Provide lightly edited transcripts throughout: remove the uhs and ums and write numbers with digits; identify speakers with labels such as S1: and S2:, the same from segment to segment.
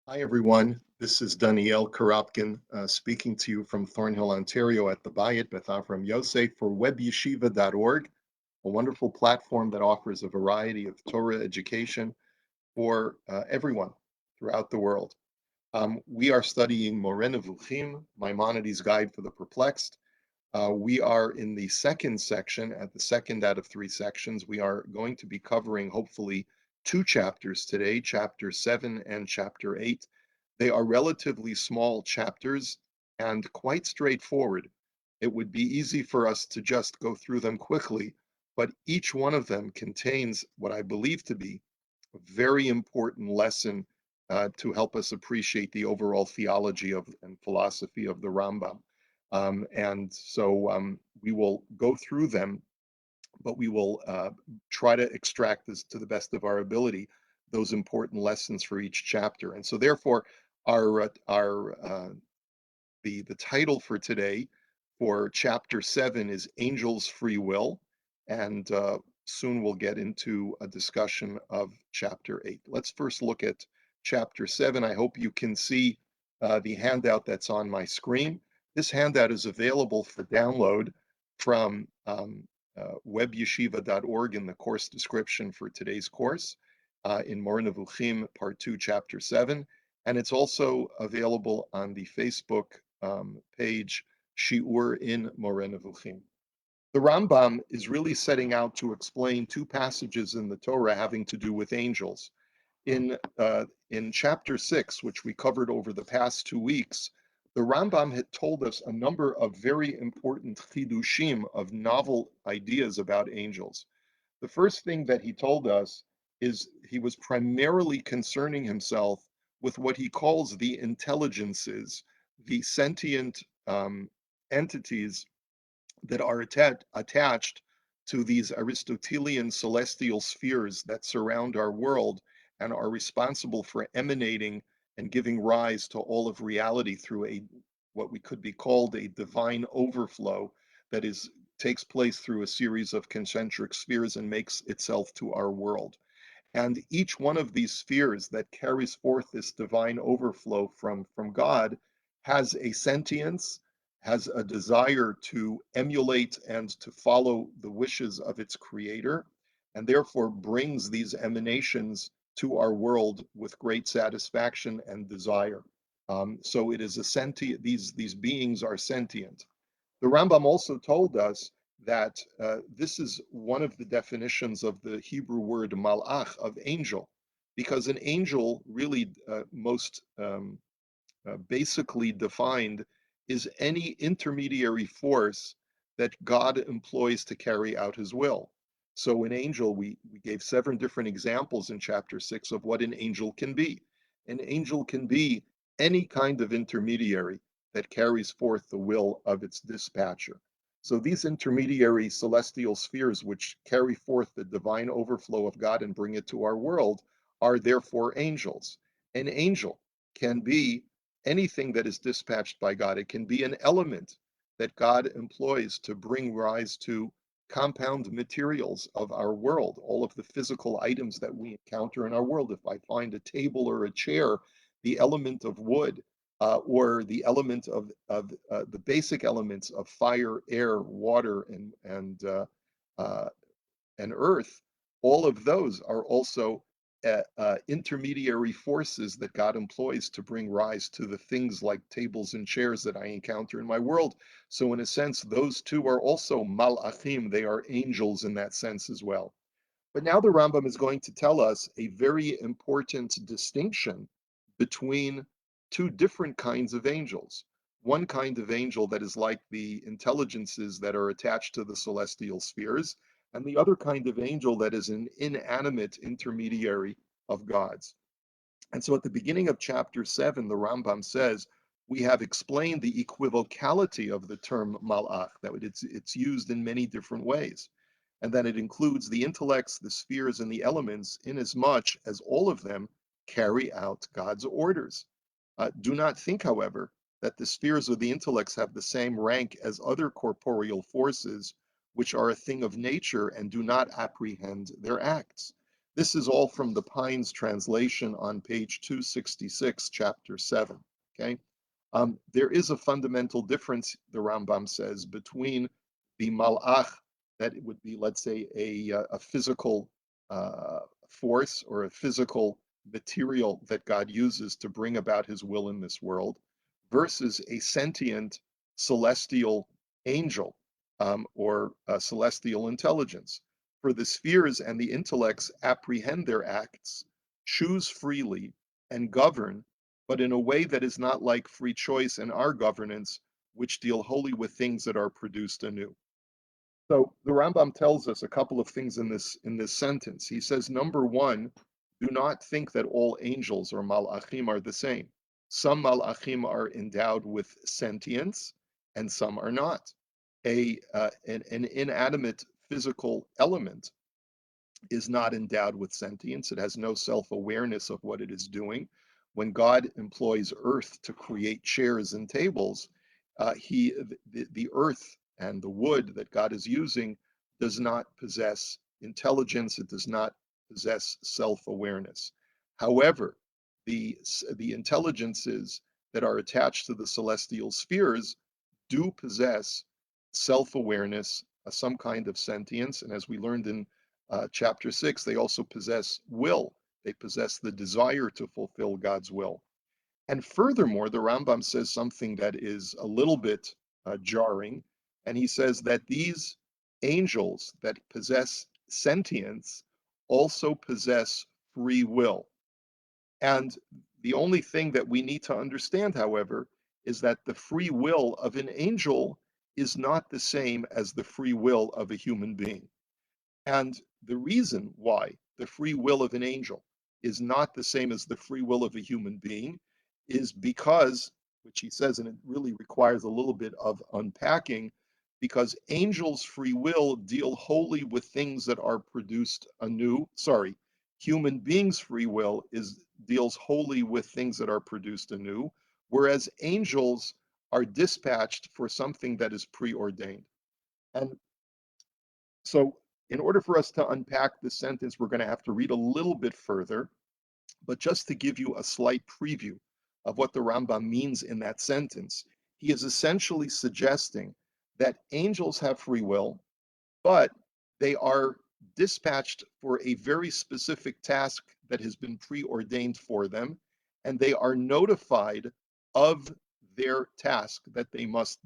S1: Hi, everyone. This is Daniel Karapkin speaking to you from Thornhill, Ontario at the Bayit Beth Avram Yosef for webyeshiva.org, a wonderful platform that offers a variety of Torah education for everyone throughout the world. We are studying Moreh Nevukhim, Maimonides' Guide for the Perplexed. We are in the second section, at the second out of three sections. We are going to be covering, hopefully, two chapters today, chapter 7 and chapter 8. They are relatively small chapters and quite straightforward. It would be easy for us to just go through them quickly, but each one of them contains what I believe to be a very important lesson to help us appreciate the overall theology of and philosophy of the Rambam. And so we will go through them, but we will try to extract this to the best of our ability, those important lessons for each chapter. And so therefore, the title for today for chapter 7 is Angel's Free Will, and soon we'll get into a discussion of chapter 8. Let's first look at chapter 7. I hope you can see the handout that's on my screen. This handout is available for download from webyeshiva.org in the course description for today's course in Moreh Nevukhim, Part 2, Chapter 7. And it's also available on the Facebook page Shiur in Moreh Nevukhim. The Rambam is really setting out to explain two passages in the Torah having to do with angels. In chapter 6, which we covered over the past 2 weeks, the Rambam had told us a number of very important chidushim of novel ideas about angels. The first thing that he told us is he was primarily concerning himself with what he calls the intelligences, the sentient entities that are attached to these Aristotelian celestial spheres that surround our world and are responsible for emanating and giving rise to all of reality through a what we could be called a divine overflow that is takes place through a series of concentric spheres and makes itself to our world. And each one of these spheres that carries forth this divine overflow from God has a sentience, has a desire to emulate and to follow the wishes of its creator, and therefore brings these emanations to our world with great satisfaction and desire. So it is a sentient, these beings are sentient. The Rambam also told us that this is one of the definitions of the Hebrew word malach, of angel, because an angel really most basically defined is any intermediary force that God employs to carry out his will. So an angel, we gave 7 different examples in chapter 6 of what an angel can be. An angel can be any kind of intermediary that carries forth the will of its dispatcher. So these intermediary celestial spheres, which carry forth the divine overflow of God and bring it to our world, are therefore angels. An angel can be anything that is dispatched by God. It can be an element that God employs to bring rise to compound materials of our world, all of the physical items that we encounter in our world. If I find a table or a chair, the element of wood, or the element of the basic elements of fire, air, water, uh, and earth, all of those are also intermediary forces that God employs to bring rise to the things like tables and chairs that I encounter in my world. So, in a sense, those two are also malachim, they are angels in that sense as well. But now the Rambam is going to tell us a very important distinction between two different kinds of angels. One kind of angel that is like the intelligences that are attached to the celestial spheres, and the other kind of angel that is an inanimate intermediary of God's. And so at the beginning of chapter 7, the Rambam says, we have explained the equivocality of the term malach, that it's used in many different ways, and that it includes the intellects, the spheres, and the elements, inasmuch as all of them carry out God's orders. Do not think, however, that the spheres or the intellects have the same rank as other corporeal forces, which are a thing of nature and do not apprehend their acts. This is all from the Pines translation on page 266, chapter 7. Okay. There is a fundamental difference, the Rambam says, between the malach, that it would be, let's say, a physical force or a physical material that God uses to bring about his will in this world, versus a sentient celestial angel or a celestial intelligence. For the spheres and the intellects apprehend their acts, choose freely, and govern, but in a way that is not like free choice and our governance, which deal wholly with things that are produced anew. So the Rambam tells us a couple of things in this sentence. He says, number one, do not think that all angels or malachim are the same. Some malachim are endowed with sentience, and some are not. An inanimate physical element is not endowed with sentience. It has no self-awareness of what it is doing. When God employs earth to create chairs and tables, the earth and the wood that God is using does not possess intelligence. It does not possess self-awareness. However, the intelligences that are attached to the celestial spheres do possess self-awareness, some kind of sentience, and as we learned in chapter 6, they also possess will. They possess the desire to fulfill God's will. And furthermore, the Rambam says something that is a little bit jarring. And he says that these angels that possess sentience also possess free will. And the only thing that we need to understand, however, is that the free will of an angel is not the same as the free will of a human being. And the reason why the free will of an angel is not the same as the free will of a human being is because, which he says, and it really requires a little bit of unpacking, because angels' free will deal wholly with things that are produced anew. Sorry, human beings' free will deals wholly with things that are produced anew, whereas angels are dispatched for something that is preordained. And so in order for us to unpack this sentence, we're going to have to read a little bit further, but just to give you a slight preview of what the Rambam means in that sentence, he is essentially suggesting that angels have free will, but they are dispatched for a very specific task that has been preordained for them, and they are notified of their task that they must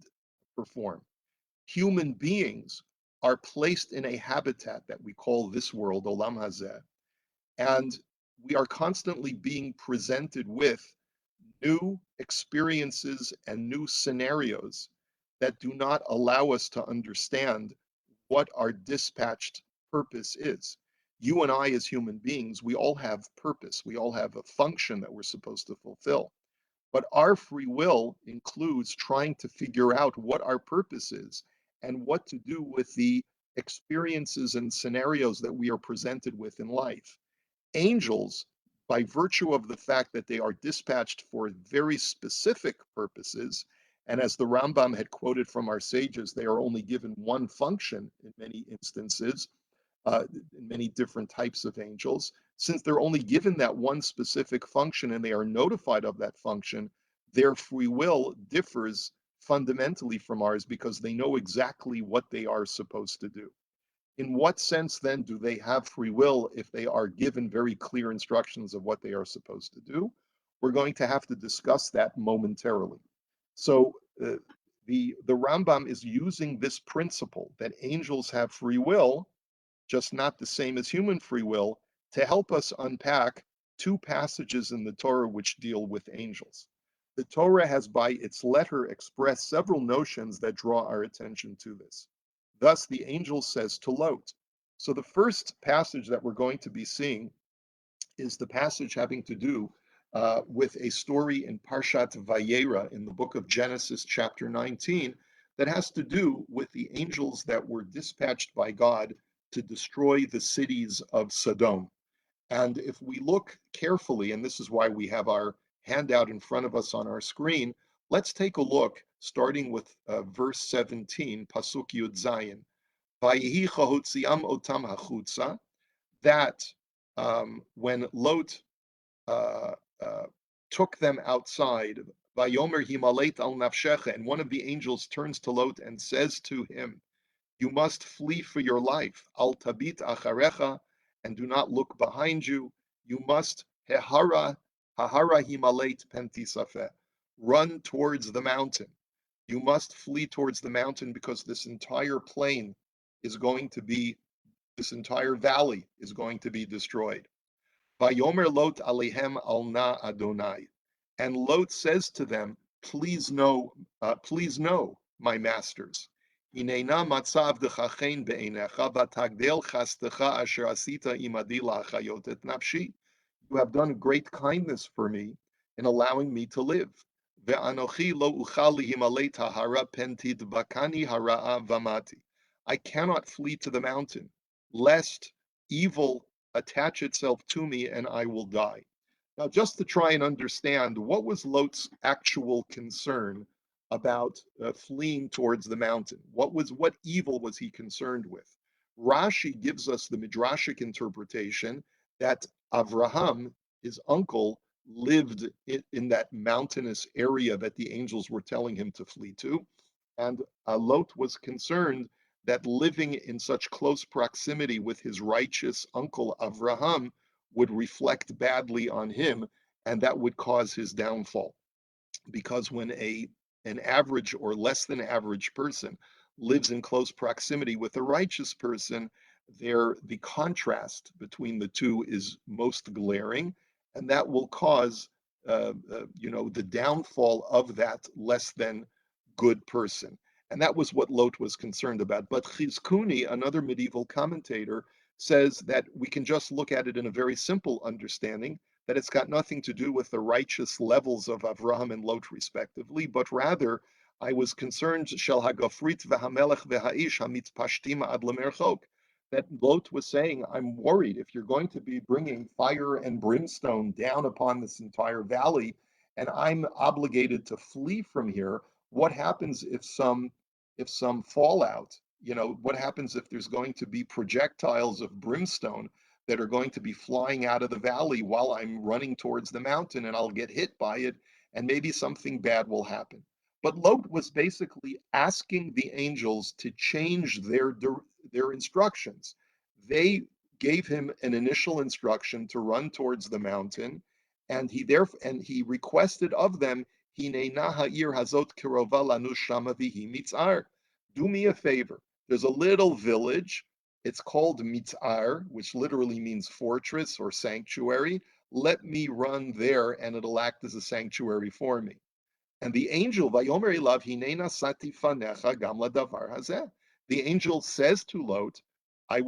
S1: perform. Human beings are placed in a habitat that we call this world, Olam Hazeh, and we are constantly being presented with new experiences and new scenarios that do not allow us to understand what our dispatched purpose is. You and I, as human beings, we all have purpose. We all have a function that we're supposed to fulfill. But our free will includes trying to figure out what our purpose is and what to do with the experiences and scenarios that we are presented with in life. Angels, by virtue of the fact that they are dispatched for very specific purposes, and as the Rambam had quoted from our sages, they are only given one function in many instances, in many different types of angels. Since they're only given that one specific function and they are notified of that function, their free will differs fundamentally from ours because they know exactly what they are supposed to do. In what sense then do they have free will if they are given very clear instructions of what they are supposed to do? We're going to have to discuss that momentarily. So the Rambam is using this principle that angels have free will, just not the same as human free will, to help us unpack two passages in the Torah which deal with angels. The Torah has by its letter expressed several notions that draw our attention to this. Thus, the angel says to Lot. So the first passage that we're going to be seeing is the passage having to do with a story in Parshat Vayera in the book of Genesis, chapter 19, that has to do with the angels that were dispatched by God to destroy the cities of Sodom. And if we look carefully, and this is why we have our handout in front of us on our screen, let's take a look, starting with verse 17, Pasuk Yud Zayin. Vayihi chahutziam otam hachutza, that when Lot uh, uh, took them outside, Vayomer himaleit al nafshecha, and one of the angels turns to Lot and says to him, "You must flee for your life. Al tabit acharecha, and do not look behind you. You must hahara himaleit pentisafeh, run towards the mountain. You must flee towards the mountain because this entire plain is going to be, this entire valley is going to be destroyed." Vayomer Lot alehem al na Adonai. And Lot says to them, please know, my masters. Hinena matzav dechachen be'enecha vatagdel chastecha asher asita imadi la'achayot et nafshi. You have done great kindness for me in allowing me to live. Ve'anochi lo uchal lihimalei tahara pentit bakani hara'a vamati. I cannot flee to the mountain, lest evil attach itself to me and I will die. Now, just to try and understand, what was Lot's actual concern about fleeing towards the mountain? What evil was he concerned with? Rashi gives us the midrashic interpretation that Avraham, his uncle, lived in that mountainous area that the angels were telling him to flee to, and Lot was concerned that living in such close proximity with his righteous uncle Avraham would reflect badly on him, and that would cause his downfall. Because when an average or less than average person lives in close proximity with a righteous person, the contrast between the two is most glaring, and that will cause the downfall of that less than good person. And that was what Lot was concerned about. But Chizkuni, another medieval commentator, says that we can just look at it in a very simple understanding, that it's got nothing to do with the righteous levels of Avraham and Lot, respectively, but rather, I was concerned, Shel Hagafrit v'Hamelech v'Ha'ish Hamitzpashtim ad lemerchok, that Lot was saying, I'm worried if you're going to be bringing fire and brimstone down upon this entire valley, and I'm obligated to flee from here. What happens if some fallout? What happens if there's going to be projectiles of brimstone that are going to be flying out of the valley while I'm running towards the mountain, and I'll get hit by it, and maybe something bad will happen. But Lot was basically asking the angels to change their instructions. They gave him an initial instruction to run towards the mountain, and he requested of them, "Hinena ha'ir hazot kirova lanu shama vihi mitzar." Do me a favor. There's a little village. It's called Mitzar, which literally means fortress or sanctuary. Let me run there, and it'll act as a sanctuary for me. And the angel, Vayomer elav hinena sati fanecha gam ladavar hazeh. The angel says to Lot, I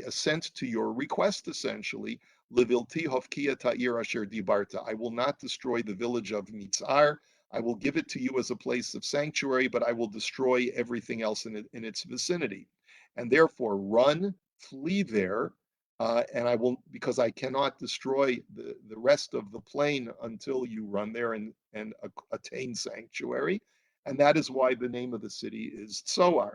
S1: assent to your request, essentially. Levilti hofkia ta'ir asher dibarta. I will not destroy the village of Mitzar. I will give it to you as a place of sanctuary, but I will destroy everything else in its vicinity. And therefore, run, flee there, and I will, because I cannot destroy the rest of the plain until you run there and attain sanctuary. And that is why the name of the city is Tsoar.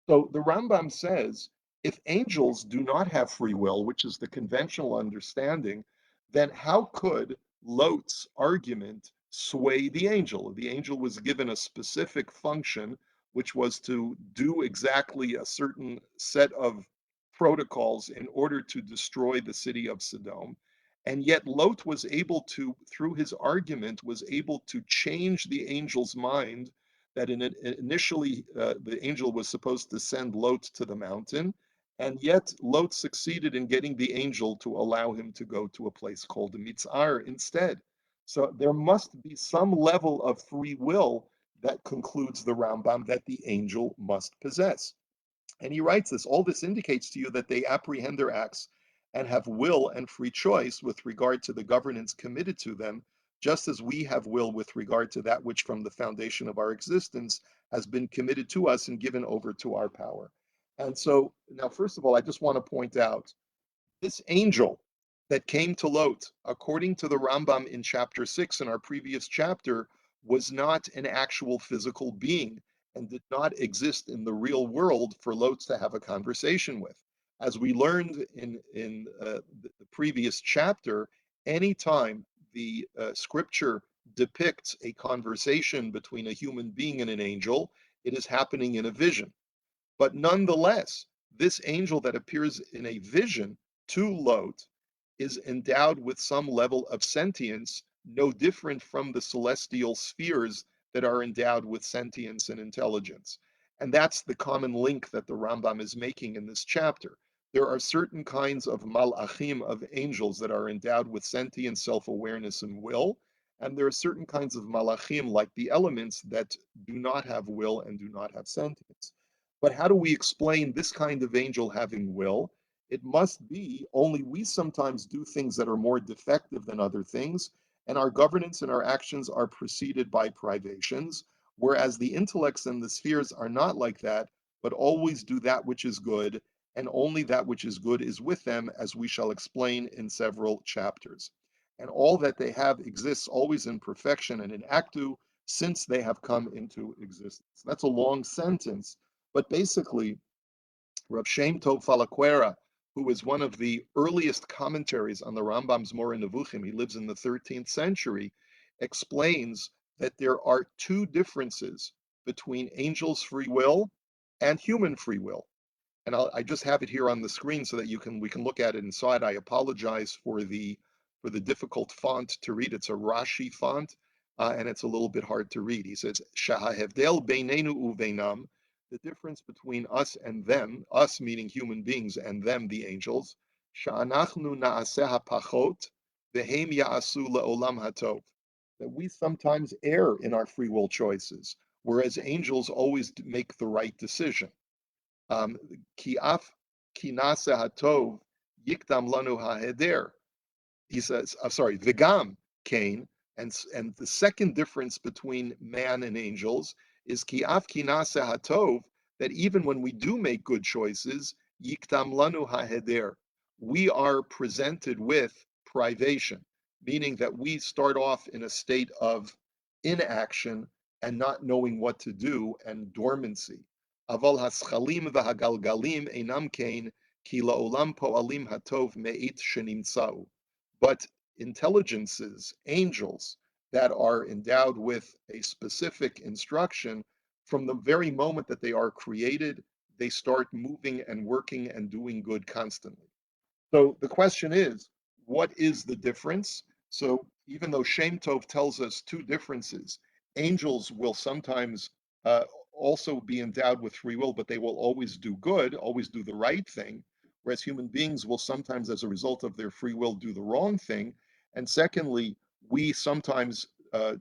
S1: So the Rambam says, if angels do not have free will, which is the conventional understanding, then how could Lot's argument sway the angel? The angel was given a specific function, which was to do exactly a certain set of protocols in order to destroy the city of Sodom. And yet Lot was able to, through his argument, was able to change the angel's mind, that initially the angel was supposed to send Lot to the mountain, and yet Lot succeeded in getting the angel to allow him to go to a place called Mitzar instead. So there must be some level of free will that concludes the Rambam that the angel must possess. And he writes this, all this indicates to you that they apprehend their acts and have will and free choice with regard to the governance committed to them, just as we have will with regard to that which from the foundation of our existence has been committed to us and given over to our power. And so now, first of all, I just want to point out this angel that came to Lot, according to the Rambam in chapter 6 in our previous chapter, was not an actual physical being and did not exist in the real world for Lot to have a conversation with. As we learned in the previous chapter, anytime the scripture depicts a conversation between a human being and an angel, it is happening in a vision. But nonetheless, this angel that appears in a vision to Lot is endowed with some level of sentience, no different from the celestial spheres that are endowed with sentience and intelligence. And that's the common link that the Rambam is making in this chapter. There are certain kinds of malachim, of angels, that are endowed with sentience, self-awareness, and will. And there are certain kinds of malachim, like the elements, that do not have will and do not have sentience. But how do we explain this kind of angel having will? It must be only we sometimes do things that are more defective than other things, and our governance and our actions are preceded by privations, whereas the intellects and the spheres are not like that, but always do that which is good, and only that which is good is with them, as we shall explain in several chapters. And all that they have exists always in perfection and in actu, since they have come into existence. That's a long sentence, but basically, Rav Shem Tov Falaquera, who is one of the earliest commentaries on the Rambam's Moreh Nevukhim, he lives in the 13th century, explains that there are two differences between angels' free will and human free will. And I just have it here on the screen so that we can look at it inside. I apologize for the difficult font to read. It's a Rashi font, and it's a little bit hard to read. He says, "Shahahevdel beinenu uveinam," the difference between us and them, us meaning human beings, and them, the angels. Sha'anachnu naaseh hapachot, vehem ya'asu le'olam hatov. That we sometimes err in our free will choices, whereas angels always make the right decision. Ki af kinase hatov yikdam lanu haheder. He says, sorry, Vigam, Cain, and the second difference between man and angels is ki af kinase hatov, that even when we do make good choices, yikdam lanu haheder, we are presented with privation, meaning that we start off in a state of inaction and not knowing what to do and dormancy. Aval haschalim v'hagalgalim einam kain ki la'olam po'alim hatov me'it shenimtzau. But intelligences, angels that are endowed with a specific instruction, from the very moment that they are created, they start moving and working and doing good constantly. So the question is, what is the difference? So even though Shem Tov tells us two differences, angels will sometimes uh, also be endowed with free will, but they will always do good, always do the right thing, whereas human beings will sometimes, as a result of their free will, do the wrong thing. And secondly, we sometimes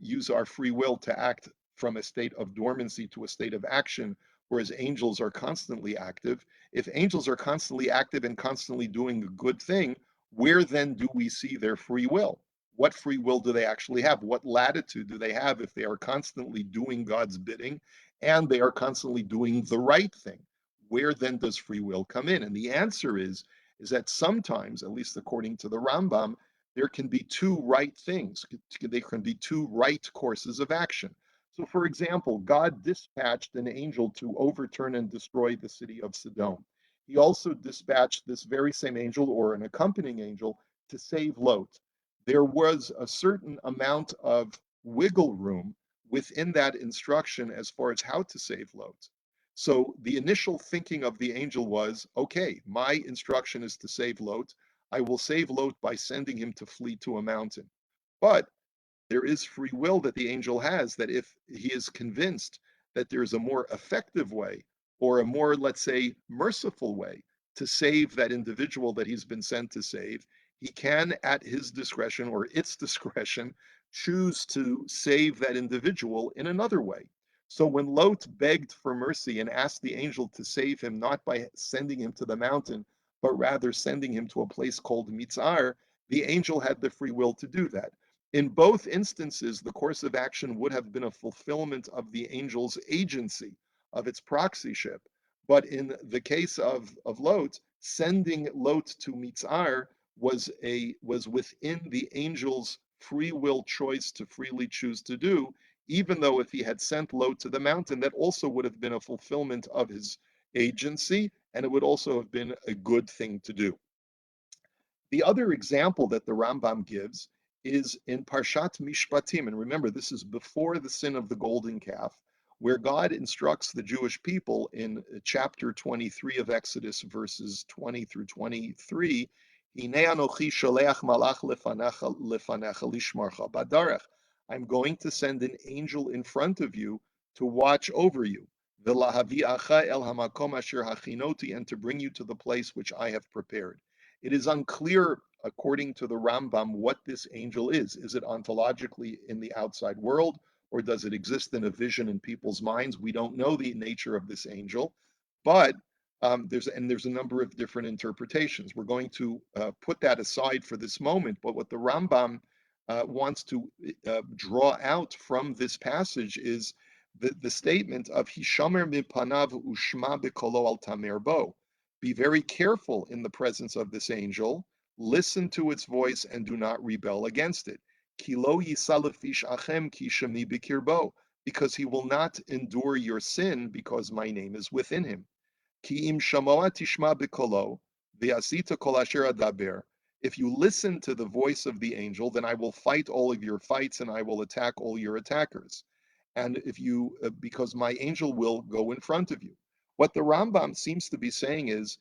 S1: use our free will to act from a state of dormancy to a state of action, whereas angels are constantly active. If angels are constantly active and constantly doing a good thing, where then do we see their free will? What free will do they actually have? What latitude do they have if they are constantly doing God's bidding and they are constantly doing the right thing? Where then does free will come in? And the answer is that sometimes, at least according to the Rambam, there can be two right things. There can be two right courses of action. So, for example, God dispatched an angel to overturn and destroy the city of Sodom. He also dispatched this very same angel or an accompanying angel to save Lot. There was a certain amount of wiggle room within that instruction as far as how to save Lot. So the initial thinking of the angel was, okay, my instruction is to save Lot. I will save Lot by sending him to flee to a mountain. But there is free will that the angel has, that if he is convinced that there's a more effective way or a more, let's say, merciful way to save that individual that he's been sent to save, he can, at his discretion or its discretion, choose to save that individual in another way. So when Lot begged for mercy and asked the angel to save him, not by sending him to the mountain, but rather sending him to a place called Mitzar, the angel had the free will to do that. In both instances, the course of action would have been a fulfillment of the angel's agency, of its proxyship. But in the case of Lot, sending Lot to Mitzar was within the angel's free will choice to freely choose to do, even though if he had sent Lot to the mountain, that also would have been a fulfillment of agency, and it would also have been a good thing to do. The other example that the Rambam gives is in Parshat Mishpatim. And remember, this is before the sin of the golden calf, where God instructs the Jewish people in chapter 23 of Exodus, verses 20 through 23. I'm going to send an angel in front of you to watch over you, and to bring you to the place which I have prepared. It is unclear, according to the Rambam, what this angel is. Is it ontologically in the outside world, or does it exist in a vision in people's minds? We don't know the nature of this angel, but there's a number of different interpretations. We're going to put that aside for this moment, but what the Rambam wants to draw out from this passage is the statement of Hishamer mipanav ushma bekolo al tamer bo. Be very careful in the presence of this angel, listen to its voice, and do not rebel against it. Kilo yisalafish achem kishami bikirbo, because he will not endure your sin, because my name is within him. Ki im shamoa tishma bikolo, v'asita kol asher adaber. If you listen to the voice of the angel, then I will fight all of your fights and I will attack all your attackers. And if you, because my angel will go in front of you. What the Rambam seems to be saying is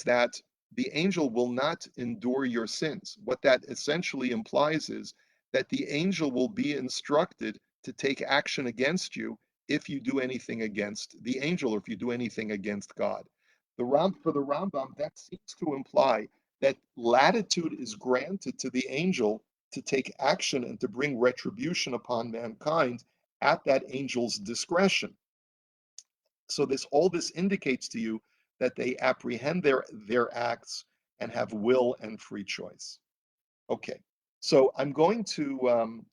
S1: that the angel will not endure your sins. What that essentially implies is that the angel will be instructed to take action against you if you do anything against the angel or if you do anything against God. For the Rambam, that seems to imply that latitude is granted to the angel to take action and to bring retribution upon mankind at that angel's discretion. So all this indicates to you that they apprehend their acts and have will and free choice. Okay, so I'm going to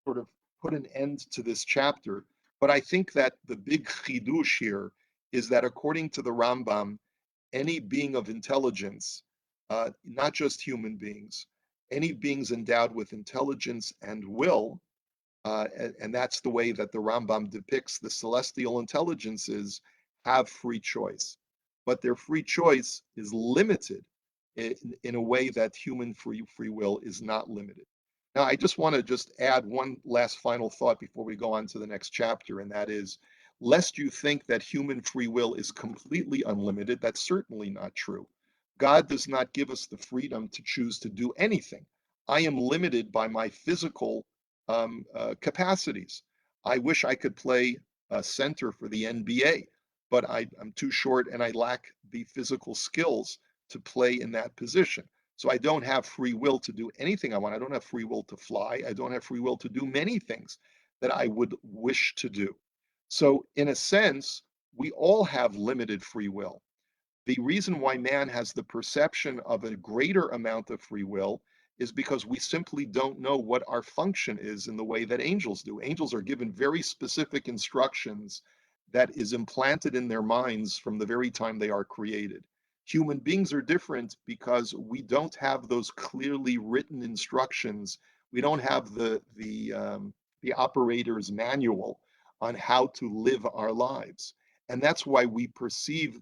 S1: sort of put an end to this chapter, but I think that the big chidush here is that according to the Rambam, any being of intelligence, not just human beings, any beings endowed with intelligence and will, and that's the way that the Rambam depicts the celestial intelligences, have free choice. But their free choice is limited in a way that human free will is not limited. Now, I just want to just add one last final thought before we go on to the next chapter, and that is, lest you think that human free will is completely unlimited, that's certainly not true. God does not give us the freedom to choose to do anything. I am limited by my physical capacities. I wish I could play center for the NBA, but I'm too short and I lack the physical skills to play in that position. So I don't have free will to do anything I want. I don't have free will to fly. I don't have free will to do many things that I would wish to do. So in a sense, we all have limited free will. The reason why man has the perception of a greater amount of free will is because we simply don't know what our function is in the way that angels do. Angels are given very specific instructions that is implanted in their minds from the very time they are created. Human beings are different because we don't have those clearly written instructions. We don't have the operator's manual on how to live our lives. And that's why we perceive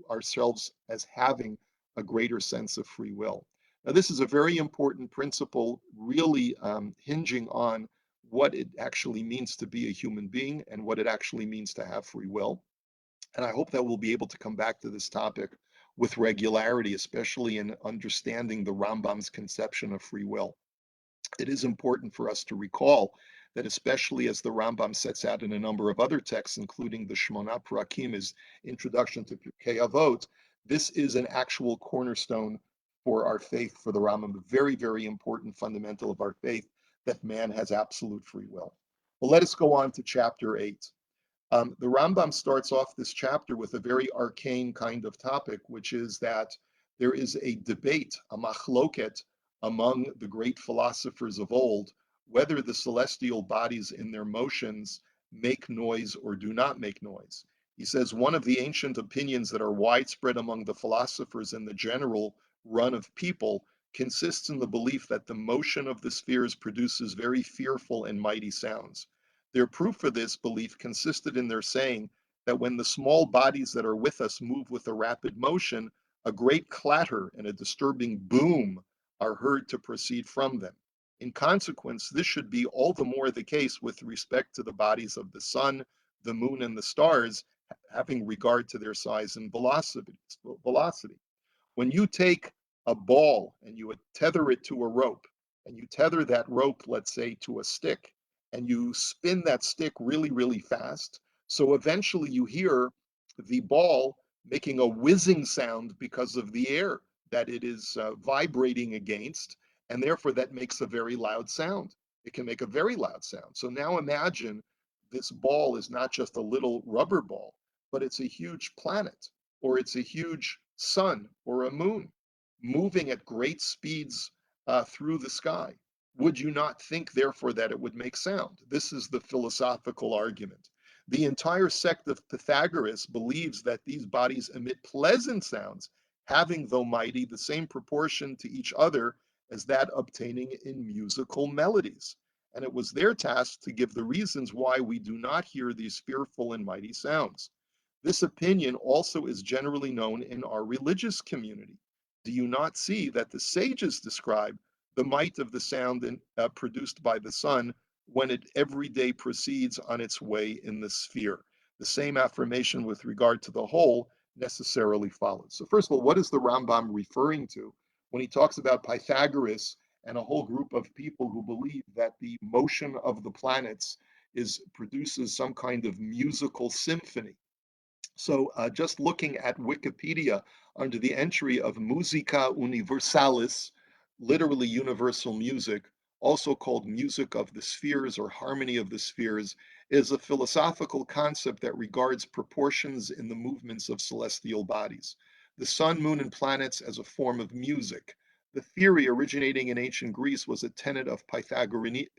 S1: ourselves as having a greater sense of free will. Now, this is a very important principle, really hinging on what it actually means to be a human being and what it actually means to have free will. And I hope that we'll be able to come back to this topic with regularity, especially in understanding the Rambam's conception of free will. It is important for us to recall that, especially as the Rambam sets out in a number of other texts, including the Shmona Prakim, his introduction to Pirkei Avot, this is an actual cornerstone for our faith, for the Rambam, a very, very important fundamental of our faith, that man has absolute free will. Well, let us go on to chapter 8. The Rambam starts off this chapter with a very arcane kind of topic, which is that there is a debate, a machloket, among the great philosophers of old, whether the celestial bodies in their motions make noise or do not make noise. He says one of the ancient opinions that are widespread among the philosophers and the general run of people consists in the belief that the motion of the spheres produces very fearful and mighty sounds. Their proof for this belief consisted in their saying that when the small bodies that are with us move with a rapid motion, a great clatter and a disturbing boom are heard to proceed from them. In consequence, this should be all the more the case with respect to the bodies of the sun, the moon, and the stars, having regard to their size and velocity. When you take a ball and you tether it to a rope, and you tether that rope, let's say, to a stick, and you spin that stick really, really fast, so eventually you hear the ball making a whizzing sound because of the air that it is vibrating against, and therefore that makes a very loud sound. It can make a very loud sound. So now imagine this ball is not just a little rubber ball, but it's a huge planet, or it's a huge sun or a moon moving at great speeds through the sky. Would you not think, therefore, that it would make sound? This is the philosophical argument. The entire sect of Pythagoras believes that these bodies emit pleasant sounds, having, though mighty, the same proportion to each other as that obtaining in musical melodies. And it was their task to give the reasons why we do not hear these fearful and mighty sounds. This opinion also is generally known in our religious community. Do you not see that the sages describe the might of the sound produced by the sun when it every day proceeds on its way in the sphere? The same affirmation with regard to the whole necessarily follows. So first of all, what is the Rambam referring to when he talks about Pythagoras and a whole group of people who believe that the motion of the planets produces some kind of musical symphony? So just looking at Wikipedia under the entry of Musica Universalis, literally universal music, also called music of the spheres or harmony of the spheres, is a philosophical concept that regards proportions in the movements of celestial bodies. The sun, moon, and planets as a form of music. The theory originating in ancient Greece was a tenet of Pythagoreanism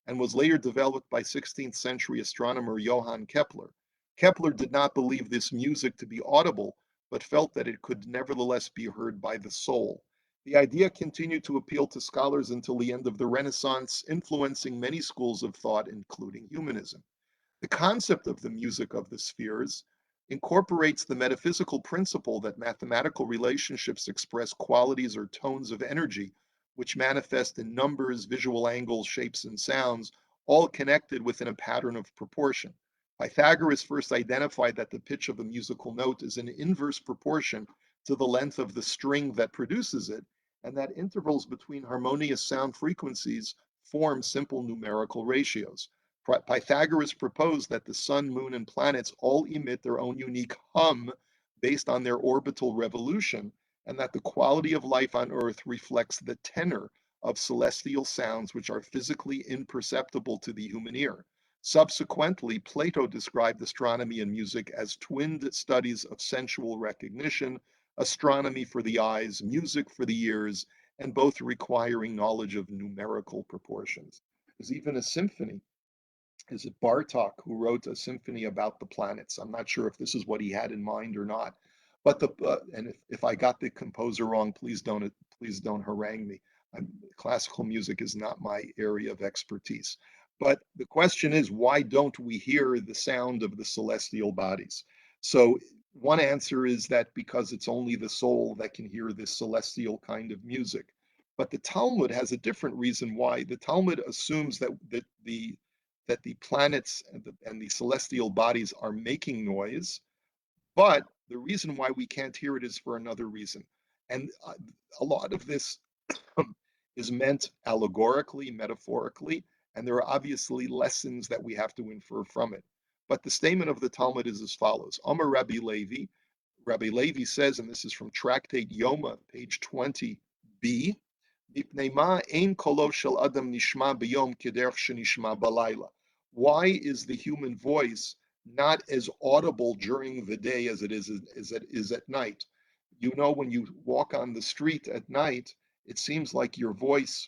S1: and was later developed by 16th century astronomer Johann Kepler. Kepler did not believe this music to be audible, but felt that it could nevertheless be heard by the soul. The idea continued to appeal to scholars until the end of the Renaissance, influencing many schools of thought, including humanism. The concept of the music of the spheres incorporates the metaphysical principle that mathematical relationships express qualities or tones of energy, which manifest in numbers, visual angles, shapes, and sounds, all connected within a pattern of proportion. Pythagoras first identified that the pitch of a musical note is in inverse proportion to the length of the string that produces it, and that intervals between harmonious sound frequencies form simple numerical ratios. Pythagoras proposed that the sun, moon, and planets all emit their own unique hum based on their orbital revolution, and that the quality of life on Earth reflects the tenor of celestial sounds which are physically imperceptible to the human ear. Subsequently, Plato described astronomy and music as twinned studies of sensual recognition, astronomy for the eyes, music for the ears, and both requiring knowledge of numerical proportions. There's even a symphony. Is it Bartok who wrote a symphony about the planets? I'm not sure if this is what he had in mind or not. But and if I got the composer wrong, please don't harangue me. Classical music is not my area of expertise. But the question is, why don't we hear the sound of the celestial bodies? So one answer is that because it's only the soul that can hear this celestial kind of music. But the Talmud has a different reason why. The Talmud assumes that the planets and the celestial bodies are making noise, but the reason why we can't hear it is for another reason. And a lot of this is meant allegorically, metaphorically, and there are obviously lessons that we have to infer from it. But the statement of the Talmud is as follows. Amar Rabbi Levi. Rabbi Levi says, and this is from Tractate Yoma, page 20b, why is the human voice not as audible during the day as it is at night? You know, when you walk on the street at night, it seems like your voice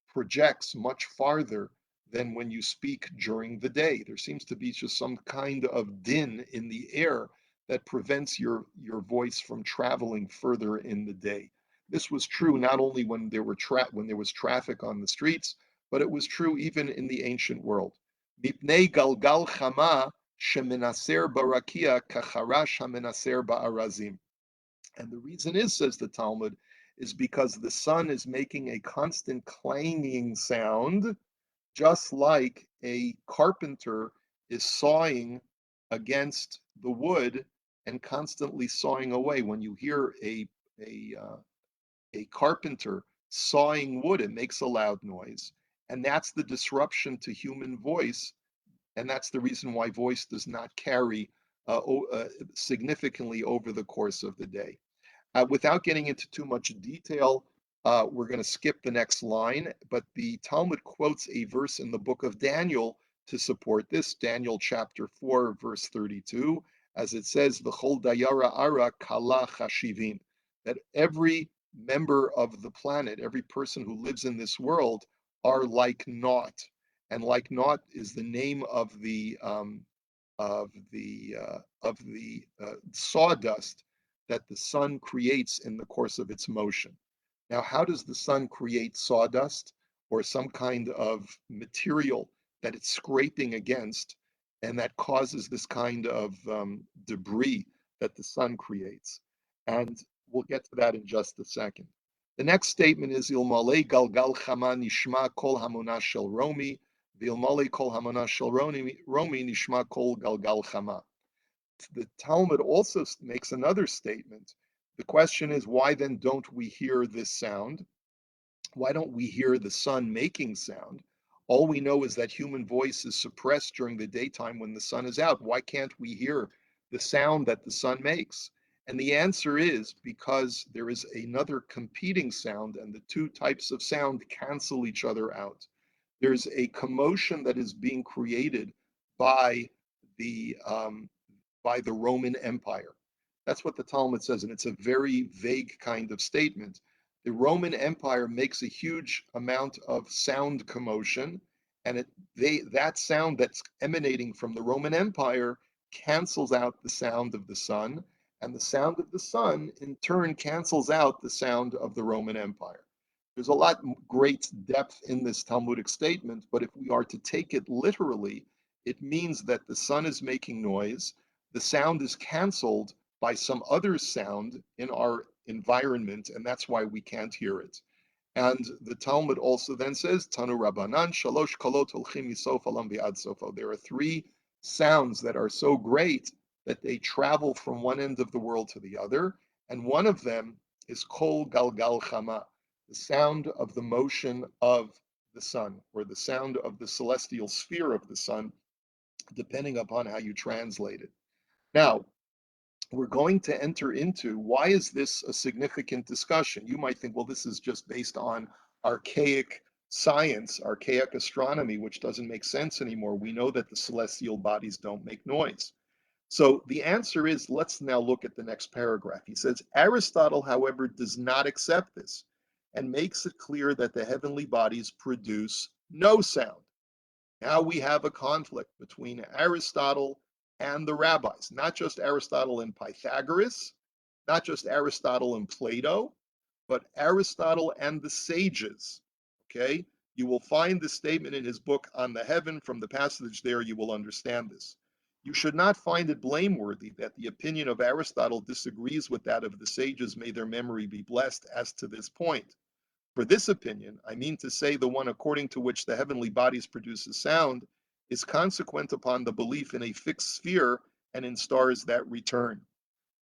S1: projects much farther than when you speak during the day. There seems to be just some kind of din in the air that prevents your voice from traveling further in the day. This was true not only when there was traffic on the streets, but it was true even in the ancient world. shemenaser barakia kacharash hamenaser ba'arazim. And the reason is, says the Talmud, is because the sun is making a constant clanging sound, just like a carpenter is sawing against the wood and constantly sawing away. When you hear a a carpenter sawing wood, it makes a loud noise, and that's the disruption to human voice, and that's the reason why voice does not carry significantly over the course of the day. Without getting into too much detail, we're going to skip the next line, but the Talmud quotes a verse in the book of Daniel to support this, Daniel chapter 4, verse 32, as it says, V'chol dayara ara kala chashivim, that every member of the planet, every person who lives in this world, are like naught. And like naught is the name of the sawdust that the sun creates in the course of its motion. Now, how does the sun create sawdust or some kind of material that it's scraping against and that causes this kind of debris that the sun creates? And we'll get to that in just a second. The next statement is Ilmale galgal chama nishma kol hamona shel romi, v'ilmale kol hamona shel romi nishma kol galgal chama. The Talmud also makes another statement. The question is, why then don't we hear this sound? Why don't we hear the sun making sound? All we know is that human voice is suppressed during the daytime when the sun is out. Why can't we hear the sound that the sun makes? And the answer is because there is another competing sound, and the two types of sound cancel each other out. There's a commotion that is being created by the Roman Empire. That's what the Talmud says, and it's a very vague kind of statement. The Roman Empire makes a huge amount of sound commotion, and that sound that's emanating from the Roman Empire cancels out the sound of the sun, and the sound of the sun in turn cancels out the sound of the Roman Empire. There's a lot great depth in this Talmudic statement, but if we are to take it literally, it means that the sun is making noise, the sound is canceled by some other sound in our environment, and that's why we can't hear it. And the Talmud also then says, Tanu Rabbanan, Shalosh Kolot Holchim Yisof Alam Bi'ad Sofo. There are three sounds that are so great that they travel from one end of the world to the other, and one of them is Kol Galgal Chama, the sound of the motion of the sun, or the sound of the celestial sphere of the sun, depending upon how you translate it. Now, we're going to enter into why is this a significant discussion? You might think, well, this is just based on archaic science, archaic astronomy, which doesn't make sense anymore. We know that the celestial bodies don't make noise. So the answer is, let's now look at the next paragraph. He says, Aristotle, however, does not accept this and makes it clear that the heavenly bodies produce no sound. Now we have a conflict between Aristotle and the rabbis, not just Aristotle and Pythagoras, not just Aristotle and Plato, but Aristotle and the sages. Okay? You will find the statement in his book On the Heaven. From the passage there, you will understand this. You should not find it blameworthy that the opinion of Aristotle disagrees with that of the sages, may their memory be blessed, as to this point. For this opinion, I mean to say the one according to which the heavenly bodies produce a sound, is consequent upon the belief in a fixed sphere and in stars that return.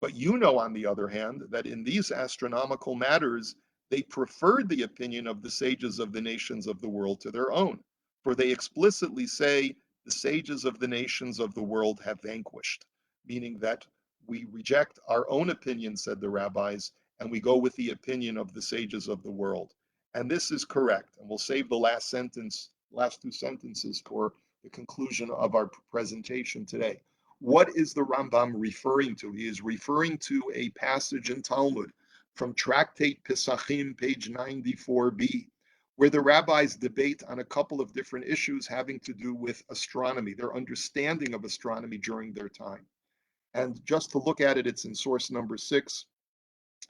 S1: But you know, on the other hand, that in these astronomical matters, they preferred the opinion of the sages of the nations of the world to their own. For they explicitly say, the sages of the nations of the world have vanquished, meaning that we reject our own opinion, said the rabbis, and we go with the opinion of the sages of the world. And this is correct. And we'll save the last two sentences for the conclusion of our presentation today. What is the Rambam referring to? He is referring to a passage in Talmud from Tractate Pesachim, page 94b, where the rabbis debate on a couple of different issues having to do with astronomy, their understanding of astronomy during their time. And just to look at it, it's in source number 6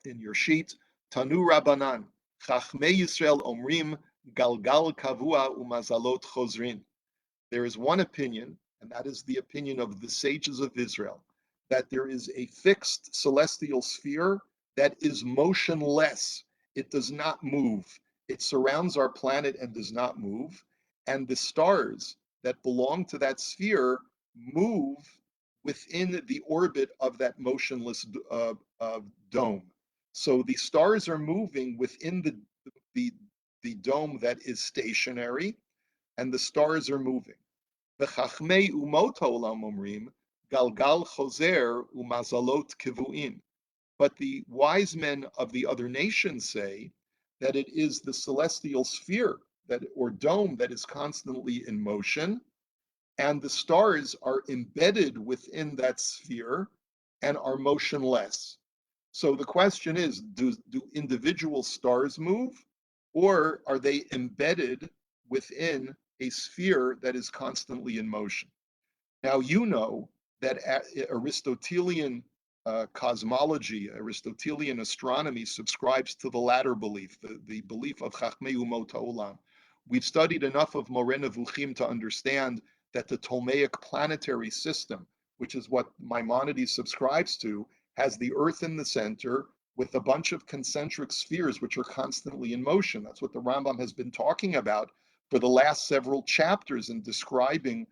S1: in your sheet. Tanu Rabbanan, Chachmei Yisrael Omrim, Galgal Kavua Umazalot Chozrin. There is one opinion, and that is the opinion of the sages of Israel, that there is a fixed celestial sphere that is motionless. It does not move. It surrounds our planet and does not move. And the stars that belong to that sphere move within the orbit of that motionless dome. So the stars are moving within the, the dome that is stationary, and the stars are moving. וחכמי אומות העולם אומרים, גלגל חוזר ומזלות קבועים. But the wise men of the other nations say that it is the celestial sphere that or dome that is constantly in motion, and the stars are embedded within that sphere and are motionless. So the question is, do individual stars move, or are they embedded within a sphere that is constantly in motion? Now, you know that Aristotelian cosmology, Aristotelian astronomy subscribes to the latter belief, the belief of Chachmei Umot Ha'olam. We've studied enough of Moreh Nevukhim to understand that the Ptolemaic planetary system, which is what Maimonides subscribes to, has the Earth in the center with a bunch of concentric spheres which are constantly in motion. That's what the Rambam has been talking about for the last several chapters in describing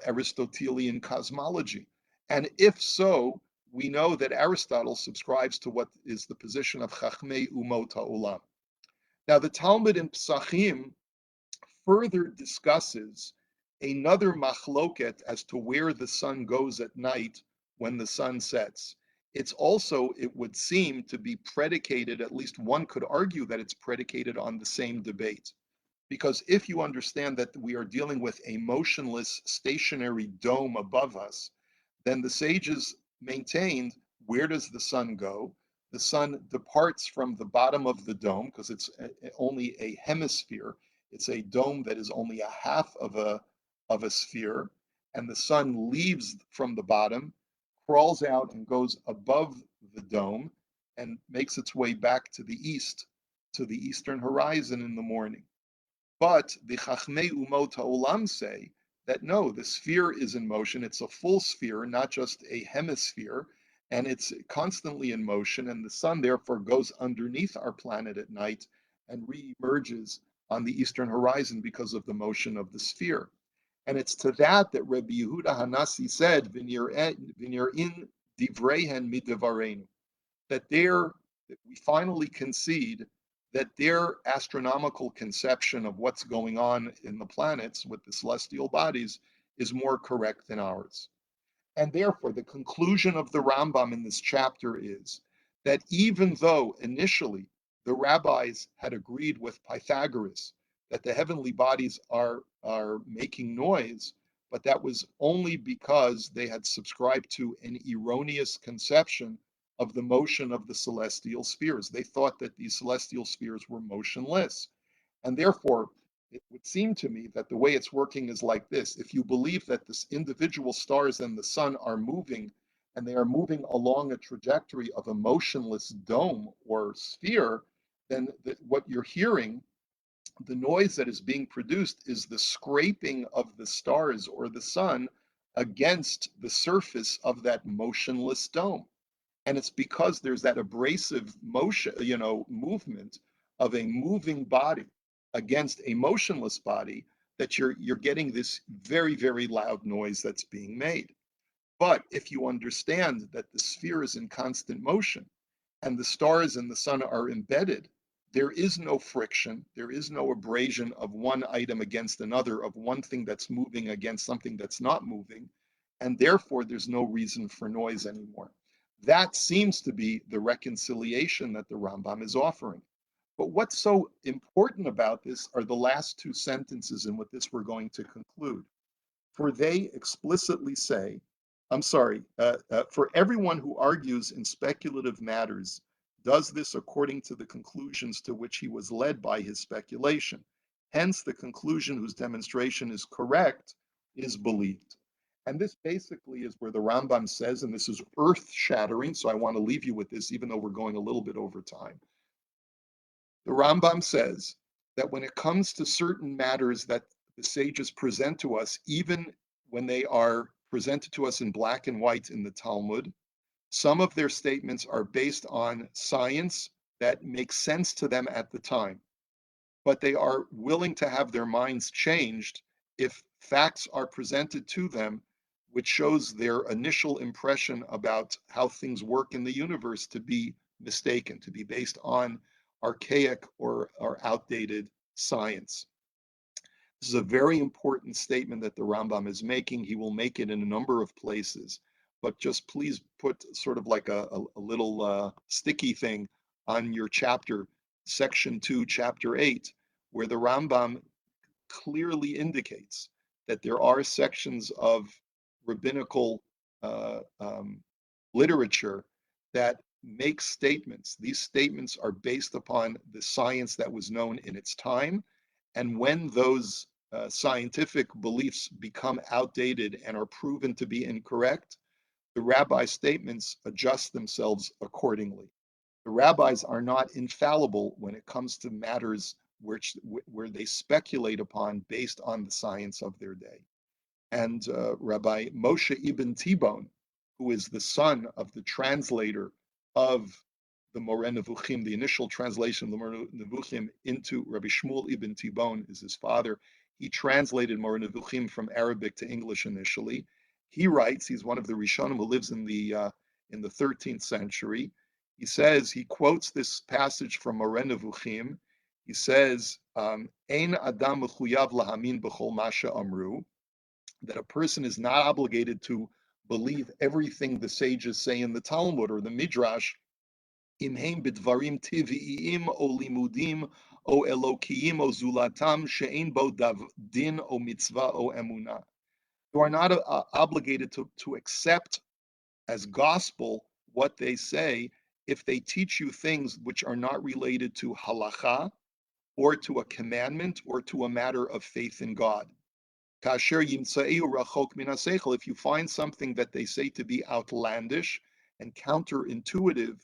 S1: Aristotelian cosmology. And if so, we know that Aristotle subscribes to what is the position of Chachmei Umot Ha'olam. Now, the Talmud in Psachim further discusses another machloket as to where the sun goes at night when the sun sets. It's also, it would seem, to be predicated, at least one could argue that it's predicated on the same debate. Because if you understand that we are dealing with a motionless, stationary dome above us, then the sages maintained, where does the sun go? The sun departs from the bottom of the dome because it's only a hemisphere. It's a dome that is only a half of a sphere, and the sun leaves from the bottom, crawls out and goes above the dome, and makes its way back to the east, to the eastern horizon in the morning. But the Chachmei Umot Ha'olam say that no, the sphere is in motion. It's a full sphere, not just a hemisphere, and it's constantly in motion. And the sun therefore goes underneath our planet at night and re-emerges on the eastern horizon because of the motion of the sphere. And it's to that that Rabbi Yehuda Hanasi said, "V'nir in divrehen midevarenu," that we finally concede that their astronomical conception of what's going on in the planets with the celestial bodies is more correct than ours. And therefore, the conclusion of the Rambam in this chapter is that even though initially the rabbis had agreed with Pythagoras that the heavenly bodies are making noise, but that was only because they had subscribed to an erroneous conception of the motion of the celestial spheres. They thought that these celestial spheres were motionless. And therefore, it would seem to me that the way it's working is like this. If you believe that the individual stars and the sun are moving, and they are moving along a trajectory of a motionless dome or sphere, then what you're hearing, the noise that is being produced, is the scraping of the stars or the sun against the surface of that motionless dome. And it's because there's that abrasive motion, movement of a moving body against a motionless body that you're getting this very, very loud noise that's being made. But if you understand that the sphere is in constant motion and the stars and the sun are embedded, there is no friction, there is no abrasion of one item against another, of one thing that's moving against something that's not moving, and therefore there's no reason for noise anymore. That seems to be the reconciliation that the Rambam is offering. But what's so important about this are the last two sentences in what this we're going to conclude. For they explicitly say, for everyone who argues in speculative matters does this according to the conclusions to which he was led by his speculation. Hence, the conclusion whose demonstration is correct is believed. And this basically is where the Rambam says, and this is earth-shattering, so I want to leave you with this, even though we're going a little bit over time. The Rambam says that when it comes to certain matters that the sages present to us, even when they are presented to us in black and white in the Talmud, some of their statements are based on science that makes sense to them at the time, but they are willing to have their minds changed if facts are presented to them, which shows their initial impression about how things work in the universe to be mistaken, to be based on archaic or outdated science. This is a very important statement that the Rambam is making. He will make it in a number of places, but just please put sort of like a little sticky thing on your chapter, section 2, chapter 8, where the Rambam clearly indicates that there are sections of rabbinical uh, um, literature that make statements. These statements are based upon the science that was known in its time. And when those scientific beliefs become outdated and are proven to be incorrect, the rabbi statements adjust themselves accordingly. The rabbis are not infallible when it comes to matters where they speculate upon based on the science of their day. And Rabbi Moshe ibn Tibon, who is the son of the translator of the Moreh Nevukhim, the initial translation of the Moreh Nevukhim into Rabbi Shmuel ibn Tibon is his father. He translated Moreh Nevukhim from Arabic to English initially. He writes, he's one of the Rishonim who lives in the 13th century. He says, he quotes this passage from Moreh Nevukhim. He says, Ein adam mechuyav lahamin b'chol masha amru, that a person is not obligated to believe everything the sages say in the Talmud or the Midrash, imheim bidvarim tivi'im o limudim o elokiyim o zulatam she'ein bo din o mitzvah o emunah. You are not obligated to accept as gospel what they say if they teach you things which are not related to halacha or to a commandment or to a matter of faith in God. If you find something that they say to be outlandish and counterintuitive,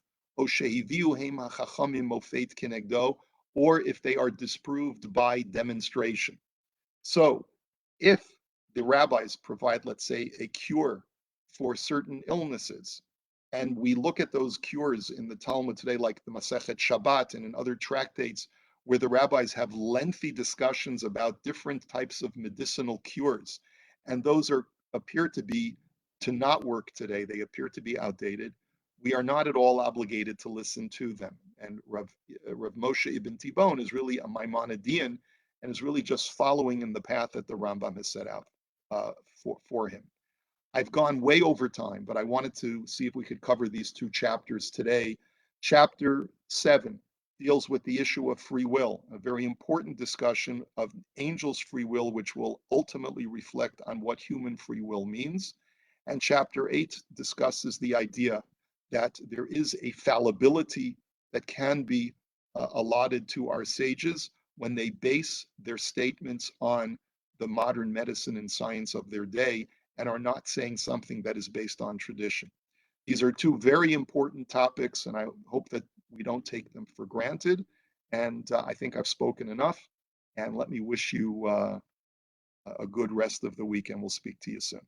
S1: or if they are disproved by demonstration. So, if the rabbis provide, let's say, a cure for certain illnesses, and we look at those cures in the Talmud today, like the Masechet Shabbat and in other tractates, where the rabbis have lengthy discussions about different types of medicinal cures, and those appear to not work today. They appear to be outdated. We are not at all obligated to listen to them. And Rav Moshe ibn Tibon is really a Maimonidean and is really just following in the path that the Rambam has set out for him. I've gone way over time, but I wanted to see if we could cover these two chapters today. Chapter 7 deals with the issue of free will, a very important discussion of angels' free will, which will ultimately reflect on what human free will means. And chapter 8 discusses the idea that there is a fallibility that can be allotted to our sages when they base their statements on the modern medicine and science of their day and are not saying something that is based on tradition. These are two very important topics, and I hope that we don't take them for granted. And I think I've spoken enough. And let me wish you a good rest of the week, and we'll speak to you soon.